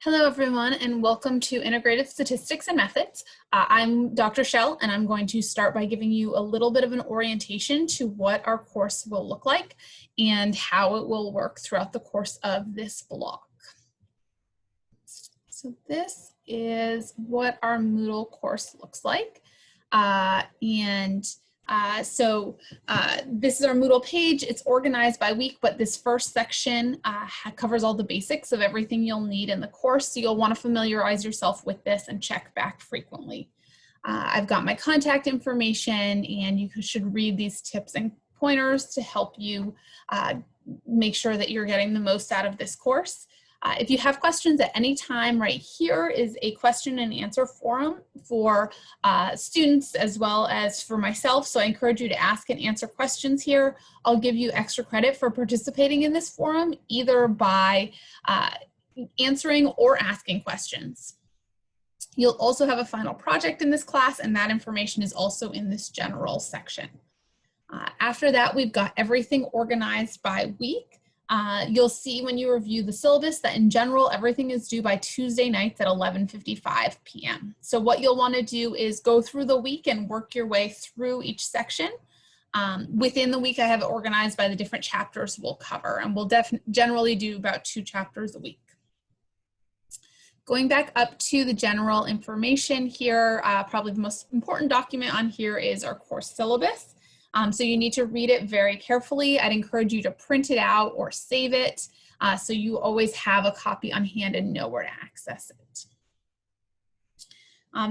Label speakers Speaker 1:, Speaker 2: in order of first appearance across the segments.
Speaker 1: Hello, everyone, and welcome to Integrated Statistics and Methods. I'm Dr. Shell, and I'm going to start by giving you a little bit of an orientation to what our course will look like and how it will work throughout the course of this block. So this is what our Moodle course looks like. This is our Moodle page. It's organized by week, but this first section covers all the basics of everything you'll need in the course. So you'll want to familiarize yourself with this and check back frequently. I've got my contact information, and you should read these tips and pointers to help you make sure that you're getting the most out of this course. If you have questions at any time, right here is a question and answer forum for students as well as for myself. So I encourage you to ask and answer questions here. I'll give you extra credit for participating in this forum, either by answering or asking questions. You'll also have a final project in this class, and that information is also in this general section. After that, we've got everything organized by week. You'll see when you review the syllabus that in general, everything is due by Tuesday nights at 11:55 p.m. So what you'll want to do is go through the week and work your way through each section. Within the week, I have it organized by the different chapters we'll cover, and we'll generally do about 2 chapters a week. Going back up to the general information here, probably the most important document on here is our course syllabus. So you need to read it very carefully. I'd encourage you to print it out or save it so you always have a copy on hand and know where to access it.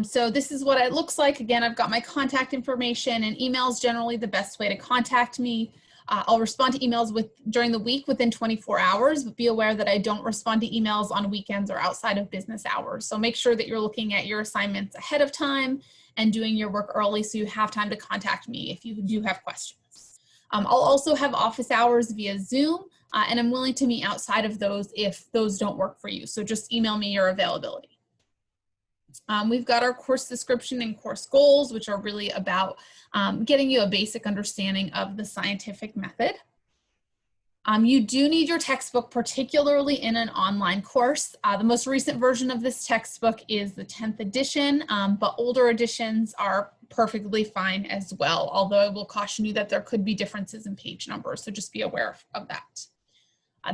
Speaker 1: So this is what it looks like. Again, I've got my contact information, and email is generally the best way to contact me. I'll respond to emails during the week within 24 hours, but be aware that I don't respond to emails on weekends or outside of business hours. So make sure that you're looking at your assignments ahead of time and doing your work early so you have time to contact me if you do have questions. I'll also have office hours via Zoom, and I'm willing to meet outside of those if those don't work for you. So just email me your availability. We've got our course description and course goals, which are really about getting you a basic understanding of the scientific method. You do need your textbook, particularly in an online course. The most recent version of this textbook is the 10th edition, but older editions are perfectly fine as well, although I will caution you that there could be differences in page numbers, so just be aware of that.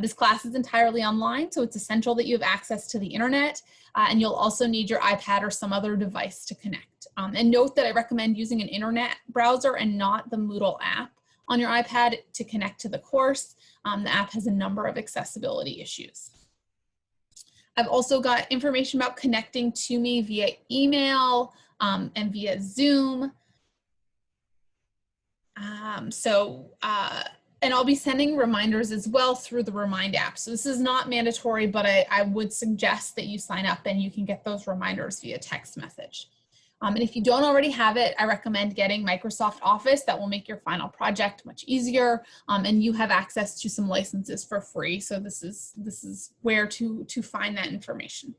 Speaker 1: This class is entirely online, so it's essential that you have access to the internet, and you'll also need your iPad or some other device to connect. And note that I recommend using an internet browser and not the Moodle app on your iPad to connect to the course. The app has a number of accessibility issues. I've also got information about connecting to me via email and via Zoom. And I'll be sending reminders as well through the Remind app. So this is not mandatory, but I would suggest that you sign up and you can get those reminders via text message. And if you don't already have it, I recommend getting Microsoft Office. That will make your final project much easier. And you have access to some licenses for free. So this is where to find that information.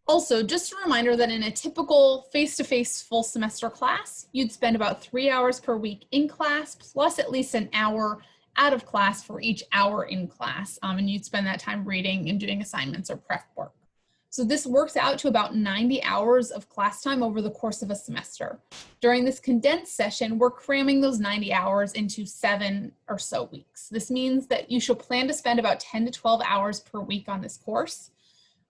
Speaker 1: Also, just a reminder that in a typical face-to-face full semester class, you'd spend about 3 hours per week in class, plus at least an hour out of class for each hour in class. And you'd spend that time reading and doing assignments or prep work. So this works out to about 90 hours of class time over the course of a semester. During this condensed session, we're cramming those 90 hours into 7 or so weeks. This means that you should plan to spend about 10 to 12 hours per week on this course.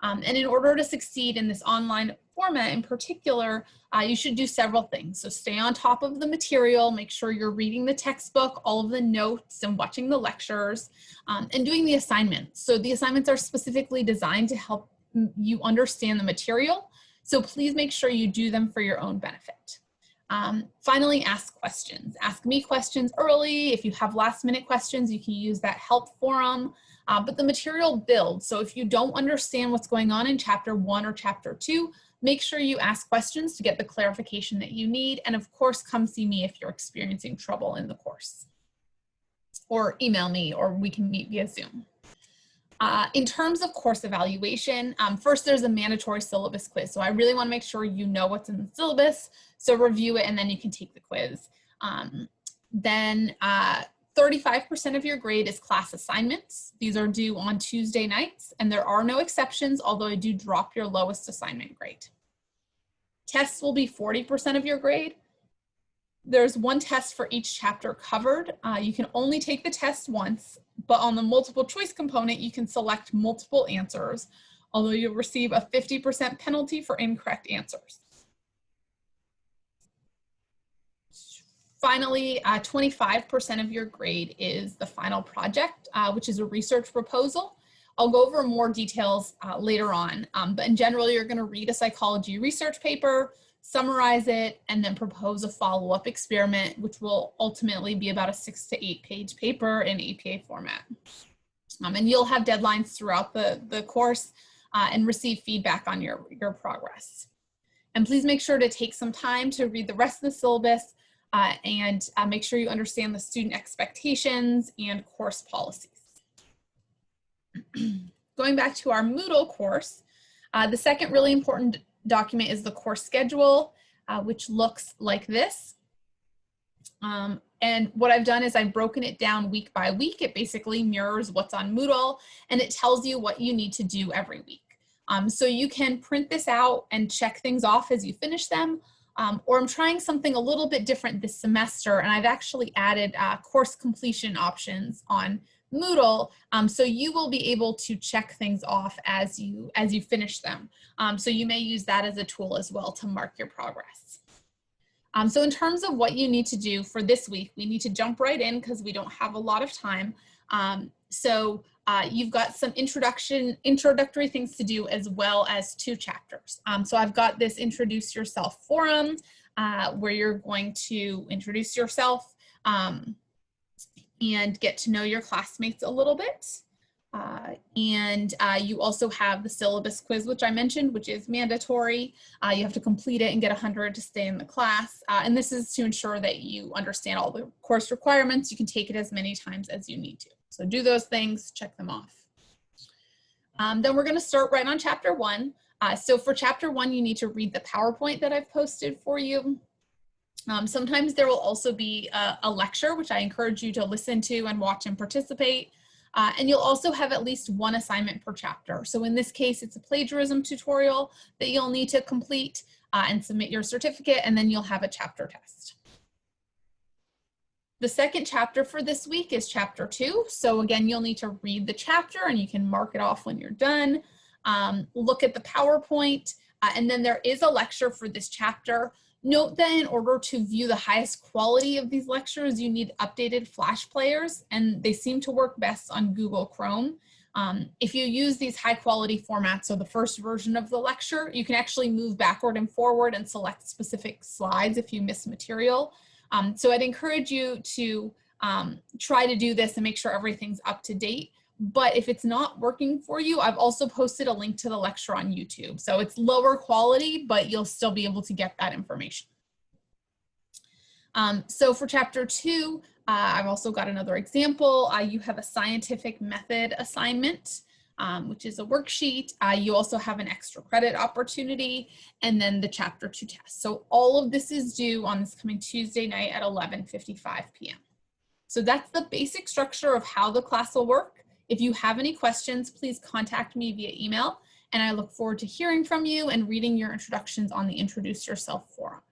Speaker 1: And in order to succeed in this online format in particular, you should do several things. So stay on top of the material, make sure you're reading the textbook, all of the notes, and watching the lectures, and doing the assignments. So the assignments are specifically designed to help you understand the material. So please make sure you do them for your own benefit. Finally, ask questions. Ask me questions early. If you have last-minute questions, you can use that help forum. But the material builds. So if you don't understand what's going on in chapter 1 or chapter 2, make sure you ask questions to get the clarification that you need. And of course, come see me if you're experiencing trouble in the course. Or email me, or we can meet via Zoom. In terms of course evaluation, first there's a mandatory syllabus quiz. So I really want to make sure you know what's in the syllabus. So review it and then you can take the quiz. 35% of your grade is class assignments. These are due on Tuesday nights, and there are no exceptions, although I do drop your lowest assignment grade. Tests will be 40% of your grade. There's one test for each chapter covered. You can only take the test once, but on the multiple choice component, you can select multiple answers, although you'll receive a 50% penalty for incorrect answers. Finally, 25% of your grade is the final project, which is a research proposal. I'll go over more details later on, but in general, you're going to read a psychology research paper, summarize it, and then propose a follow-up experiment, which will ultimately be about a 6 to 8 page paper in APA format. And you'll have deadlines throughout the course and receive feedback on your progress. And please make sure to take some time to read the rest of the syllabus and make sure you understand the student expectations and course policies. Going back to our Moodle course, the second really important document is the course schedule, which looks like this. And what I've done is I've broken it down week by week. It basically mirrors what's on Moodle, and it tells you what you need to do every week. So you can print this out and check things off as you finish them. Or I'm trying something a little bit different this semester, and I've actually added course completion options on Moodle, so you will be able to check things off as you finish them. So you may use that as a tool as well to mark your progress. So in terms of what you need to do for this week, we need to jump right in because we don't have a lot of time. You've got some introductory things to do as well as 2 chapters. So I've got this Introduce Yourself forum where you're going to introduce yourself and get to know your classmates a little bit. You also have the syllabus quiz, which I mentioned, which is mandatory. You have to complete it and get 100 to stay in the class. And this is to ensure that you understand all the course requirements. You can take it as many times as you need to. So do those things, check them off. Then we're going to start right on chapter 1. So for chapter 1, you need to read the PowerPoint that I've posted for you. Sometimes there will also be a lecture, which I encourage you to listen to and watch and participate. And you'll also have at least 1 assignment per chapter. So in this case, it's a plagiarism tutorial that you'll need to complete and submit your certificate, and then you'll have a chapter test. The second chapter for this week is chapter 2. So again, you'll need to read the chapter and you can mark it off when you're done. Look at the PowerPoint, and then there is a lecture for this chapter. Note that in order to view the highest quality of these lectures, you need updated Flash players, and they seem to work best on Google Chrome. If you use these high quality formats, so the first version of the lecture, you can actually move backward and forward and select specific slides if you miss material. So I'd encourage you to try to do this and make sure everything's up to date. But if it's not working for you, I've also posted a link to the lecture on YouTube. So it's lower quality, but you'll still be able to get that information. So for chapter 2, I've also got another example. You have a scientific method assignment, which is a worksheet. You also have an extra credit opportunity, and then the chapter 2 test. So all of this is due on this coming Tuesday night at 11:55 p.m. So that's the basic structure of how the class will work. If you have any questions, please contact me via email, and I look forward to hearing from you and reading your introductions on the Introduce Yourself forum.